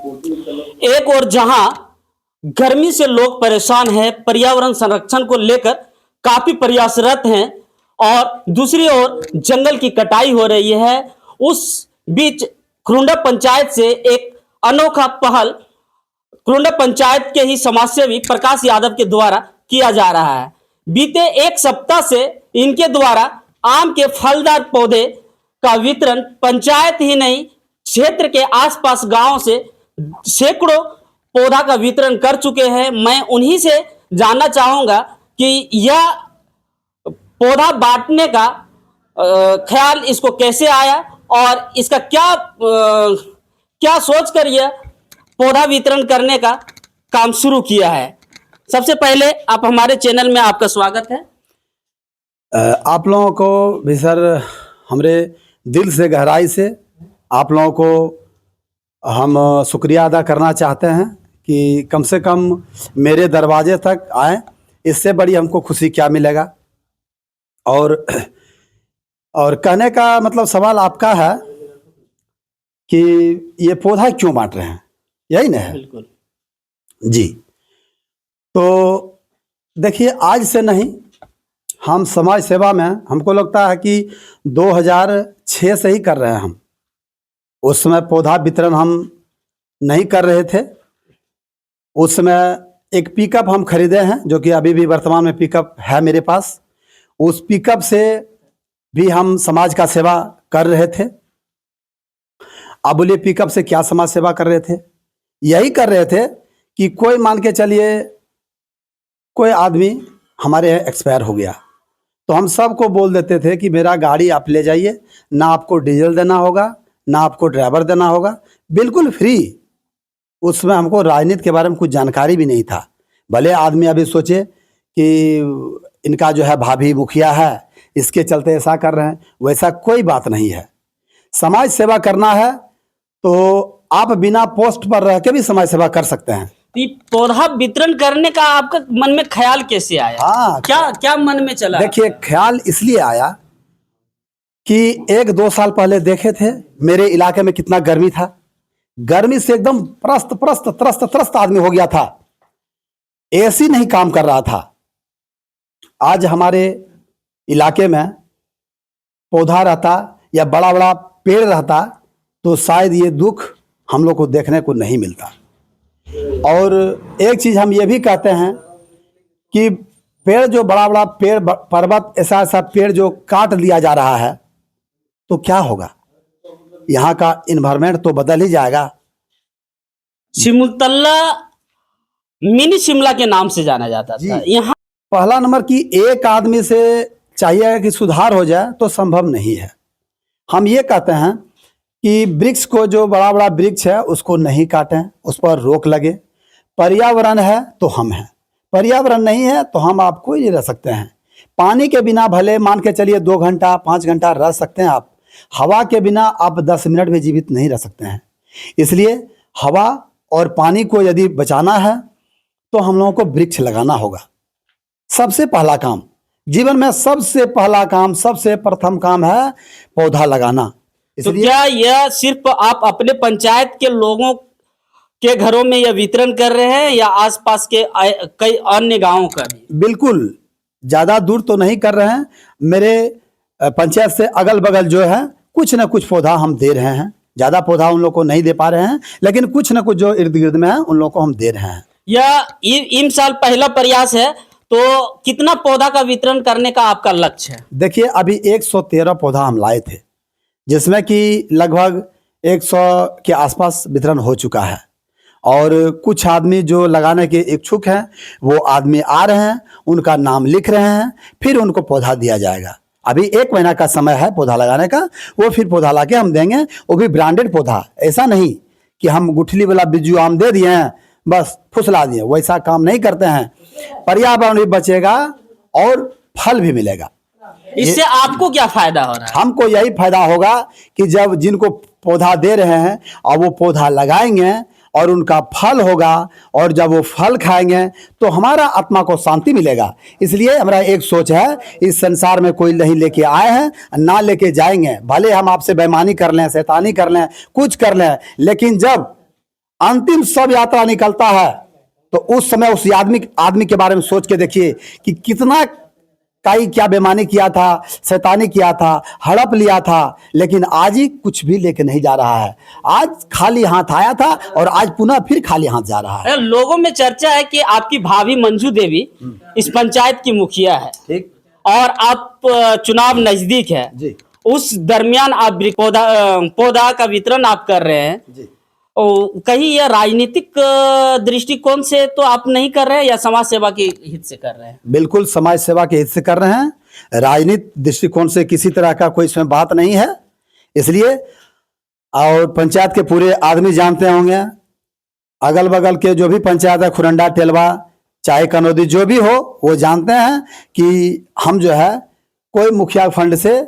एक और जहां गर्मी से लोग परेशान हैं, पर्यावरण संरक्षण को लेकर काफी प्रयासरत हैं और दूसरी ओर जंगल की कटाई हो रही है। उस बीच खुरुंडा पंचायत से एक अनोखा पहल खुरुंडा पंचायत के ही समाजसेवी प्रकाश यादव के द्वारा किया जा रहा है। बीते एक सप्ताह से इनके द्वारा आम के फलदार पौधे का वितरण पंचायत ही नहीं, क्षेत्र के आसपास गांव से सैकड़ों पौधा का वितरण कर चुके हैं। मैं उन्हीं से जानना चाहूंगा कि यह पौधा बांटने का ख्याल इसको कैसे आया और इसका क्या सोचकर यह पौधा वितरण करने का काम शुरू किया है। सबसे पहले आप हमारे चैनल में आपका स्वागत है। आप लोगों को भी सर हमारे दिल से गहराई से आप लोगों को हम शुक्रिया अदा करना चाहते हैं कि कम से कम मेरे दरवाजे तक आए। इससे बड़ी हमको खुशी क्या मिलेगा। और कहने का मतलब सवाल आपका है कि ये पौधा क्यों बांट रहे हैं, यही ना है? बिल्कुल जी। तो देखिए, आज से नहीं, हम समाज सेवा में हमको लगता है कि 2006 से ही कर रहे हैं हम। उस समय पौधा वितरण हम नहीं कर रहे थे। उस समय एक पिकअप हम खरीदे हैं, जो कि अभी भी वर्तमान में पिकअप है मेरे पास। उस पिकअप से भी हम समाज का सेवा कर रहे थे। अब बोलिए, पिकअप से क्या समाज सेवा कर रहे थे? यही कर रहे थे कि कोई मान के चलिए कोई आदमी हमारे यहाँ एक्सपायर हो गया, तो हम सबको बोल देते थे कि मेरा गाड़ी आप ले जाइए, ना आपको डीजल देना होगा, ना आपको ड्राइवर देना होगा, बिल्कुल फ्री। उसमें हमको राजनीति के बारे में कुछ जानकारी भी नहीं था। भले आदमी अभी सोचे कि इनका जो है भाभी मुखिया है, इसके चलते ऐसा कर रहे हैं, वैसा कोई बात नहीं है। समाज सेवा करना है तो आप बिना पोस्ट पर रह के भी समाज सेवा कर सकते हैं। पौधा वितरण करने का आपका मन में ख्याल कैसे आया? हाँ, क्या मन में चला? देखिए, ख्याल इसलिए आया कि 1-2 साल पहले देखे थे मेरे इलाके में कितना गर्मी था। गर्मी से एकदम त्रस्त आदमी हो गया था। एसी नहीं काम कर रहा था। आज हमारे इलाके में पौधा रहता या बड़ा बड़ा पेड़ रहता तो शायद ये दुख हम लोग को देखने को नहीं मिलता। और एक चीज़ हम ये भी कहते हैं कि पेड़ जो बड़ा बड़ा पेड़, पर्वत, ऐसा पेड़ जो काट लिया जा रहा है तो क्या होगा? यहाँ का इन्वायरमेंट तो बदल ही जाएगा। सिमुलतला मिनी शिमला के नाम से जाना जाता था। यहाँ पहला नंबर की एक आदमी से चाहिए कि सुधार हो जाए तो संभव नहीं है। हम ये कहते हैं कि वृक्ष को, जो बड़ा बड़ा वृक्ष है उसको नहीं काटें, उस पर रोक लगे। पर्यावरण है तो हम हैं, पर्यावरण नहीं है तो हम आप कोई नहीं रह सकते हैं। पानी के बिना भले मान के चलिए 2 घंटा 5 घंटा रह सकते हैं आप, हवा के बिना आप 10 मिनट भी जीवित नहीं रह सकते हैं। इसलिए हवा और पानी को यदि बचाना है तो हम लोगों को वृक्ष लगाना होगा। सबसे पहला काम, जीवन में सबसे पहला काम, सबसे प्रथम काम है पौधा लगाना। तो क्या यह सिर्फ आप अपने पंचायत के लोगों के घरों में यह वितरण कर रहे हैं या आसपास के कई अन्य गांवों का भी? बिल्कुल, ज़्यादा दूर तो नहीं कर रहे हैं। मेरे पंचायत से अगल बगल जो है कुछ न कुछ पौधा हम दे रहे हैं। ज़्यादा पौधा उन लोग को नहीं दे पा रहे हैं, लेकिन कुछ न कुछ जो इर्द गिर्द में है उन लोग को हम दे रहे हैं। यह इन साल पहला प्रयास है, तो कितना पौधा का वितरण करने का आपका लक्ष्य है? देखिए, अभी 113 पौधा हम लाए थे, जिसमें कि लगभग 100 के आसपास वितरण हो चुका है। और कुछ आदमी जो लगाने के इच्छुक हैं वो आदमी आ रहे हैं, उनका नाम लिख रहे हैं, फिर उनको पौधा दिया जाएगा। अभी 1 महीना का समय है पौधा लगाने का, वो फिर पौधा ला के हम देंगे। वो भी ब्रांडेड पौधा, ऐसा नहीं कि हम गुठली वाला बिज्जू आम दे दिए हैं बस फुसला दिए, वैसा काम नहीं करते हैं। पर्यावरण भी बचेगा और फल भी मिलेगा। इससे आपको क्या फायदा हो रहा है? हमको यही फायदा होगा कि जब जिनको पौधा दे रहे हैं और वो पौधा लगाएंगे और उनका फल होगा, और जब वो फल खाएंगे तो हमारा आत्मा को शांति मिलेगा। इसलिए हमारा एक सोच है, इस संसार में कोई नहीं लेके आए हैं, ना लेके जाएंगे। भले हम आपसे बेईमानी कर लें, शैतानी कर लें, कुछ कर लें, लेकिन जब अंतिम शव यात्रा निकलता है तो उस समय उस आदमी के बारे में सोच के देखिए कि कितना काई क्या बेईमानी किया था, शैतानी किया था, हड़प लिया था, लेकिन आज ही कुछ भी लेके नहीं जा रहा है। आज खाली हाथ आया था और आज पुनः फिर खाली हाथ जा रहा है। लोगों में चर्चा है कि आपकी भाभी मंजू देवी इस पंचायत की मुखिया है, ठीक, और आप चुनाव नजदीक है जी उस दरमियान आप पौधा का वितरण आप कर रहे हैं। जी। कहीं यह राजनीतिक दृष्टिकोण से तो आप नहीं कर रहे हैं या समाज सेवा के हित से कर रहे हैं? बिल्कुल समाज सेवा के हित से कर रहे हैं। राजनीतिक दृष्टिकोण से किसी तरह का कोई इसमें बात नहीं है। इसलिए और पंचायत के पूरे आदमी जानते होंगे, अगल बगल के जो भी पंचायत है, खुरंडा, टेलवा, चाहे कनौदी, जो भी हो, वो जानते हैं कि हम जो है कोई मुखिया फंड से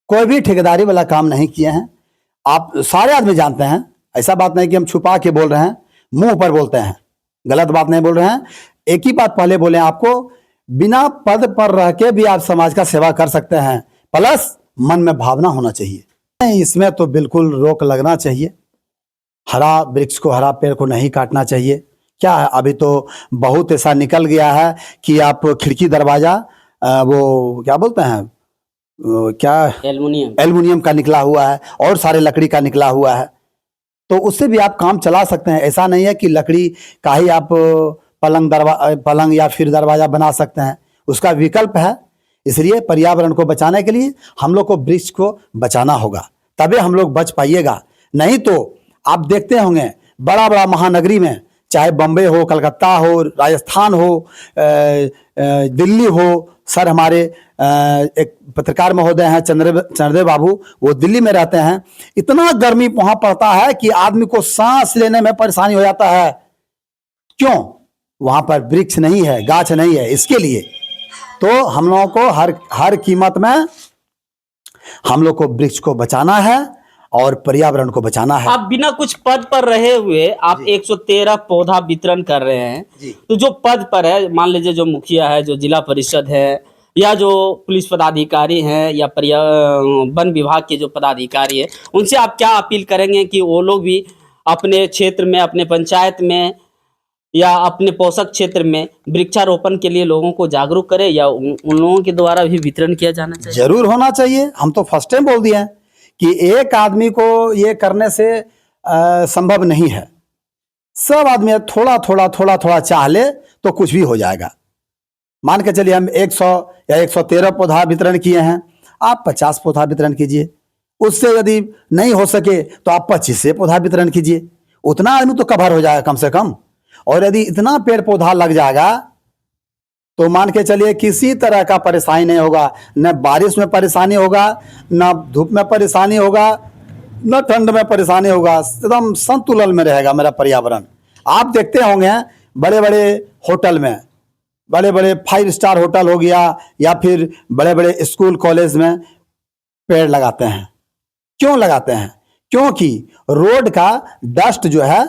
कोई भी ठेकेदारी वाला काम नहीं किए हैं। आप सारे आदमी जानते हैं, ऐसा बात नहीं कि हम छुपा के बोल रहे हैं, मुंह पर बोलते हैं, गलत बात नहीं बोल रहे हैं। एक ही बात पहले बोले आपको, बिना पद पर रह के भी आप समाज का सेवा कर सकते हैं, प्लस मन में भावना होना चाहिए। इसमें तो बिल्कुल रोक लगना चाहिए। हरा वृक्ष को, हरा पेड़ को नहीं काटना चाहिए। क्या है, अभी तो बहुत ऐसा निकल गया है कि आप खिड़की दरवाजा वो क्या बोलते हैं, क्या एल्युमिनियम का निकला हुआ है और सारे लकड़ी का निकला हुआ है, तो उससे भी आप काम चला सकते हैं। ऐसा नहीं है कि लकड़ी का ही आप पलंग या फिर दरवाजा बना सकते हैं, उसका विकल्प है। इसलिए पर्यावरण को बचाने के लिए हम लोग को वृक्ष को बचाना होगा, तभी हम लोग बच पाइएगा। नहीं तो आप देखते होंगे बड़ा बड़ा महानगरी में, चाहे बम्बई हो, कलकत्ता हो, राजस्थान हो, दिल्ली हो, सर हमारे एक पत्रकार महोदय हैं चंद्रदेव बाबू, वो दिल्ली में रहते हैं। इतना गर्मी वहां पड़ता है कि आदमी को सांस लेने में परेशानी हो जाता है। क्यों? वहां पर वृक्ष नहीं है, गाछ नहीं है। इसके लिए तो हम लोगों को हर कीमत में हम लोग को वृक्ष को बचाना है और पर्यावरण को बचाना है। आप बिना कुछ पद पर रहे हुए आप 113 पौधा वितरण कर रहे हैं, तो जो पद पर है, मान लीजिए जो मुखिया है, जो जिला परिषद है, या जो पुलिस पदाधिकारी हैं, या वन विभाग के जो पदाधिकारी है, उनसे आप क्या अपील करेंगे कि वो लोग भी अपने क्षेत्र में, अपने पंचायत में या अपने पोषक क्षेत्र में वृक्षारोपण के लिए लोगों को जागरूक करें, या उन लोगों के द्वारा भी वितरण किया जाना चाहिए? जरूर होना चाहिए। हम तो फर्स्ट टाइम बोल दिए हैं कि एक आदमी को ये करने से संभव नहीं है। सब आदमी थोड़ा थोड़ा चाह ले तो कुछ भी हो जाएगा। मान के चलिए हम 100 या 113 पौधा वितरण किए हैं, आप 50 पौधा वितरण कीजिए। उससे यदि नहीं हो सके तो आप 25 पौधा वितरण कीजिए। उतना आदमी तो कवर हो जाएगा कम से कम। और यदि इतना पेड़ पौधा लग जाएगा तो मान के चलिए किसी तरह का परेशानी नहीं होगा। न बारिश में परेशानी होगा, न धूप में परेशानी होगा, न ठंड में परेशानी होगा। एकदम संतुलन में रहेगा मेरा पर्यावरण। आप देखते होंगे बड़े बड़े होटल में, बड़े बड़े 5 स्टार होटल हो गया या फिर बड़े बड़े स्कूल कॉलेज में पेड़ लगाते हैं। क्यों लगाते हैं? क्योंकि रोड का डस्ट जो है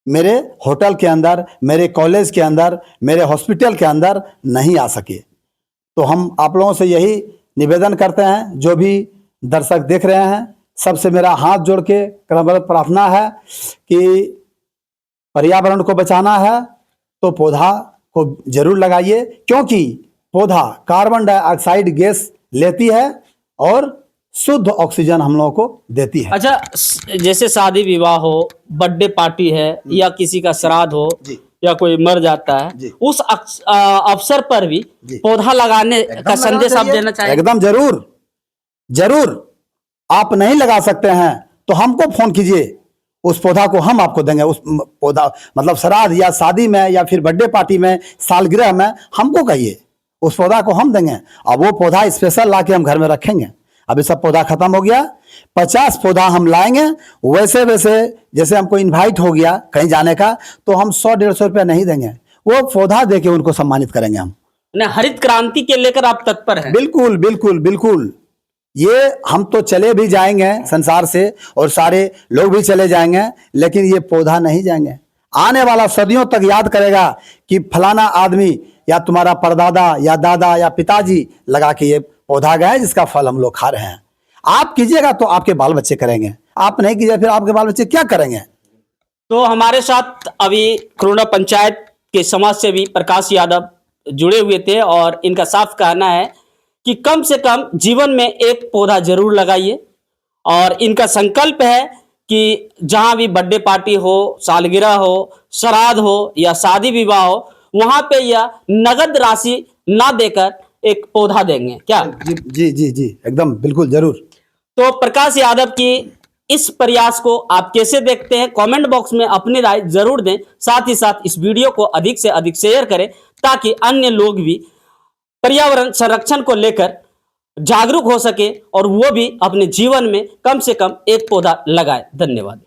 मेरे होटल के अंदर, मेरे कॉलेज के अंदर, मेरे हॉस्पिटल के अंदर नहीं आ सके। तो हम आप लोगों से यही निवेदन करते हैं, जो भी दर्शक देख रहे हैं, सबसे मेरा हाथ जोड़ के क्रमबद्ध प्रार्थना है कि पर्यावरण को बचाना है तो पौधा को जरूर लगाइए, क्योंकि पौधा कार्बन डाइऑक्साइड गैस लेती है और शुद्ध ऑक्सीजन हम लोगों को देती है। अच्छा, जैसे शादी विवाह हो, बर्थडे पार्टी है, या किसी का श्राद्ध हो, या कोई मर जाता है, उस अवसर पर भी पौधा लगाने का संदेश आप देना चाहिए? एकदम जरूर जरूर। आप नहीं लगा सकते हैं तो हमको फोन कीजिए, उस पौधा को हम आपको देंगे। उस पौधा मतलब श्राद्ध या शादी में या फिर बर्थडे पार्टी में, सालगिरह में हमको कहिए, उस पौधा को हम देंगे। अब वो पौधा स्पेशल ला के हम घर में रखेंगे। अभी सब पौधा खत्म हो गया, 50 पौधा हम लाएंगे। वैसे वैसे जैसे हमको इनवाइट हो गया कहीं जाने का, तो हम 100-150 रुपया नहीं देंगे, वो पौधा देके उनको सम्मानित करेंगे हम। हरित क्रांति के लेकर आप तत्पर हैं? बिल्कुल बिल्कुल बिल्कुल। ये हम तो चले भी जाएंगे संसार से और सारे लोग भी चले जाएंगे, लेकिन ये पौधा नहीं जाएंगे। आने वाला सदियों तक याद करेगा कि फलाना आदमी या तुम्हारा परदादा या दादा या पिताजी लगा के ये पौधा गया, जिसका फल हम लोग खा रहे हैं। आप कीजिएगा तो आपके बाल बच्चे करेंगे, आप नहीं कीजिए फिर आपके बाल बच्चे क्या करेंगे? तो हमारे साथ अभी क्रोना पंचायत के समाज सेवी प्रकाश यादव जुड़े हुए थे और इनका साफ कहना है कि कम से कम जीवन में एक पौधा जरूर लगाइए। और इनका संकल्प है कि जहां भी बर्थडे पार्टी हो, सालगिरह हो, श्राद्ध हो या शादी विवाह हो, वहां पे यह नगद राशि ना देकर एक पौधा देंगे। क्या? जी जी जी जी, एकदम बिल्कुल जरूर। तो प्रकाश यादव की इस प्रयास को आप कैसे देखते हैं? कमेंट बॉक्स में अपनी राय जरूर दें। साथ ही साथ इस वीडियो को अधिक से अधिक शेयर करें ताकि अन्य लोग भी पर्यावरण संरक्षण को लेकर जागरूक हो सके और वो भी अपने जीवन में कम से कम एक पौधा लगाए। धन्यवाद।